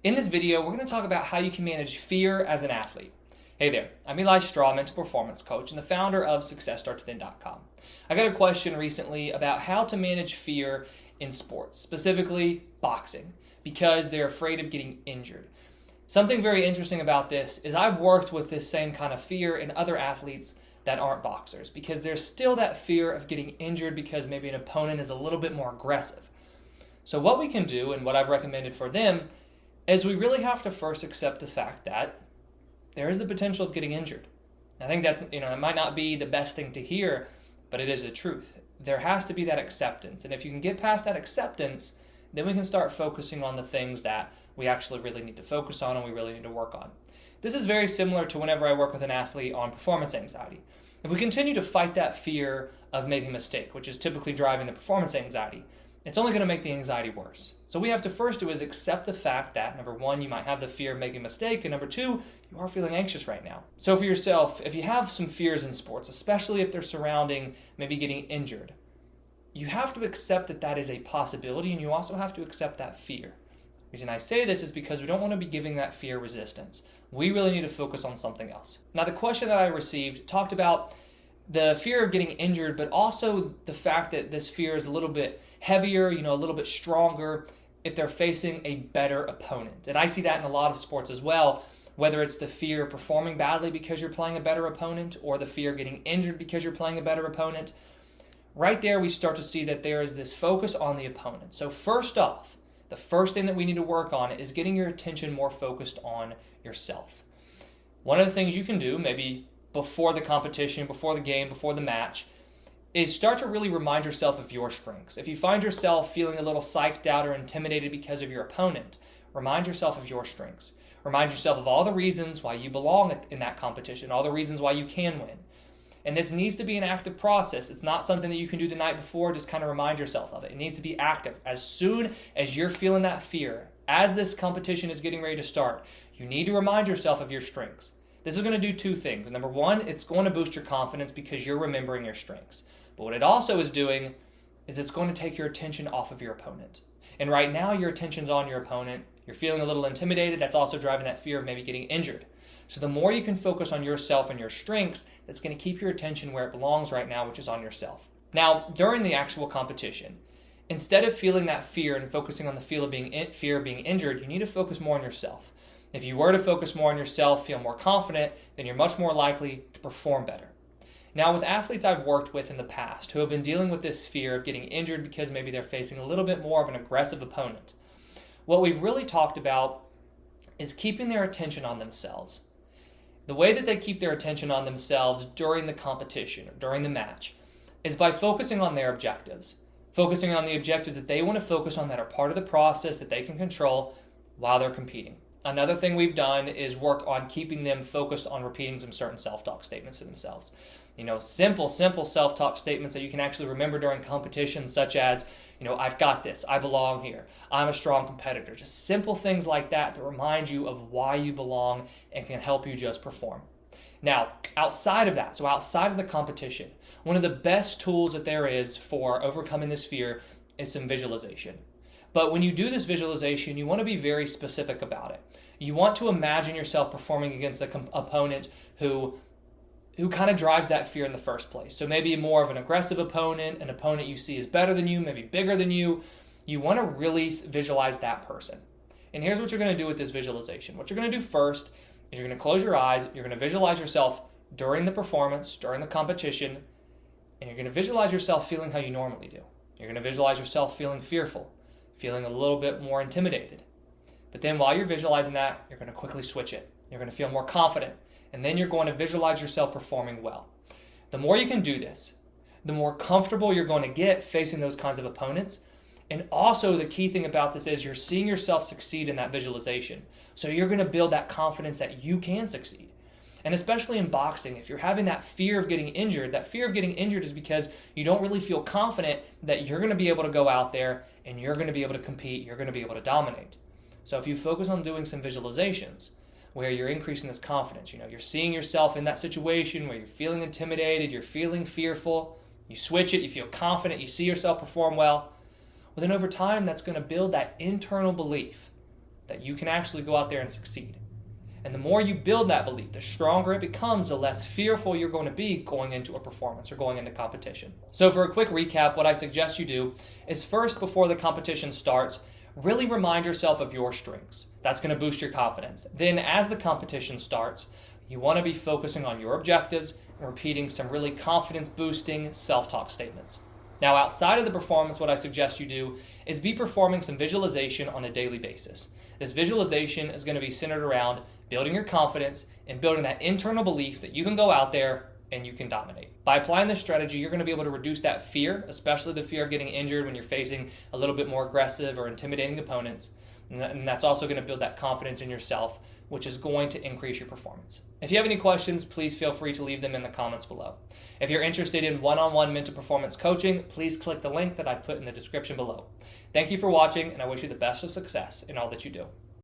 In this video, we're going to talk about how you can manage fear as an athlete. Hey there, I'm Eli Straw, mental performance coach and the founder of SuccessStartsWithin.com. I got a question recently about how to manage fear in sports, specifically boxing, because they're afraid of getting injured. Something very interesting about this is I've worked with this same kind of fear in other athletes that aren't boxers, because there's still that fear of getting injured because maybe an opponent is a little bit more aggressive. So what we can do, and what I've recommended for them, is we really have to first accept the fact that there is the potential of getting injured. I think that might not be the best thing to hear, but it is the truth. There has to be that acceptance. And if you can get past that acceptance, then we can start focusing on the things that we actually really need to focus on and we really need to work on. This is very similar to whenever I work with an athlete on performance anxiety. If we continue to fight that fear of making a mistake, which is typically driving the performance anxiety, it's only going to make the anxiety worse. So what we have to first do is accept the fact that, number one, you might have the fear of making a mistake, and number two, you are feeling anxious right now. So for yourself, if you have some fears in sports, especially if they're surrounding maybe getting injured, you have to accept that that is a possibility, and you also have to accept that fear. The reason I say this is because we don't want to be giving that fear resistance. We really need to focus on something else. Now, the question that I received talked about the fear of getting injured, but also the fact that this fear is a little bit heavier, a little bit stronger if they're facing a better opponent. And I see that in a lot of sports as well, whether it's the fear of performing badly because you're playing a better opponent or the fear of getting injured because you're playing a better opponent. Right there, we start to see that there is this focus on the opponent. So first off, the first thing that we need to work on is getting your attention more focused on yourself. One of the things you can do, maybe before the competition, before the game, before the match, is start to really remind yourself of your strengths. If you find yourself feeling a little psyched out or intimidated because of your opponent, remind yourself of your strengths. Remind yourself of all the reasons why you belong in that competition, all the reasons why you can win. And this needs to be an active process. It's not something that you can do the night before, just kind of remind yourself of it. It needs to be active. As soon as you're feeling that fear, as this competition is getting ready to start, you need to remind yourself of your strengths. This is going to do two things. Number one, it's going to boost your confidence because you're remembering your strengths. But what it also is doing is it's going to take your attention off of your opponent. And right now, your attention's on your opponent. You're feeling a little intimidated. That's also driving that fear of maybe getting injured. So the more you can focus on yourself and your strengths, that's going to keep your attention where it belongs right now, which is on yourself. Now, during the actual competition, instead of feeling that fear and focusing on the fear of being injured, you need to focus more on yourself. If you were to focus more on yourself, feel more confident, then you're much more likely to perform better. Now, with athletes I've worked with in the past who have been dealing with this fear of getting injured because maybe they're facing a little bit more of an aggressive opponent, what we've really talked about is keeping their attention on themselves. The way that they keep their attention on themselves during the competition or during the match is by focusing on their objectives, focusing on the objectives that they want to focus on that are part of the process that they can control while they're competing. Another thing we've done is work on keeping them focused on repeating some certain self-talk statements to themselves. Simple self-talk statements that you can actually remember during competitions, such as, I've got this, I belong here, I'm a strong competitor. Just simple things like that to remind you of why you belong and can help you just perform. Now, outside of that, so outside of the competition, one of the best tools that there is for overcoming this fear is some visualization. But when you do this visualization, you want to be very specific about it. You want to imagine yourself performing against an opponent who kind of drives that fear in the first place. So maybe more of an aggressive opponent, an opponent you see is better than you, maybe bigger than you. You want to really visualize that person. And here's what you're going to do with this visualization. What you're going to do first is you're going to close your eyes, you're going to visualize yourself during the performance, during the competition, and you're going to visualize yourself feeling how you normally do. You're going to visualize yourself feeling fearful, feeling a little bit more intimidated. But then while you're visualizing that, you're going to quickly switch it. You're going to feel more confident, and then you're going to visualize yourself performing well. The more you can do this, the more comfortable you're going to get facing those kinds of opponents. And also the key thing about this is you're seeing yourself succeed in that visualization. So you're going to build that confidence that you can succeed. And especially in boxing, if you're having that fear of getting injured, that fear of getting injured is because you don't really feel confident that you're going to be able to go out there and you're going to be able to compete, you're going to be able to dominate. So if you focus on doing some visualizations where you're increasing this confidence, you're seeing yourself in that situation where you're feeling intimidated, you're feeling fearful, you switch it, you feel confident, you see yourself perform well, then over time that's going to build that internal belief that you can actually go out there and succeed. And the more you build that belief, the stronger it becomes, the less fearful you're going to be going into a performance or going into competition. So for a quick recap, what I suggest you do is first, before the competition starts, really remind yourself of your strengths. That's going to boost your confidence. Then as the competition starts, you want to be focusing on your objectives and repeating some really confidence-boosting self-talk statements. Now, outside of the performance, what I suggest you do is be performing some visualization on a daily basis. This visualization is going to be centered around building your confidence and building that internal belief that you can go out there and you can dominate. By applying this strategy, you're going to be able to reduce that fear, especially the fear of getting injured when you're facing a little bit more aggressive or intimidating opponents. And that's also going to build that confidence in yourself, which is going to increase your performance. If you have any questions, please feel free to leave them in the comments below. If you're interested in one-on-one mental performance coaching, please click the link that I put in the description below. Thank you for watching, and I wish you the best of success in all that you do.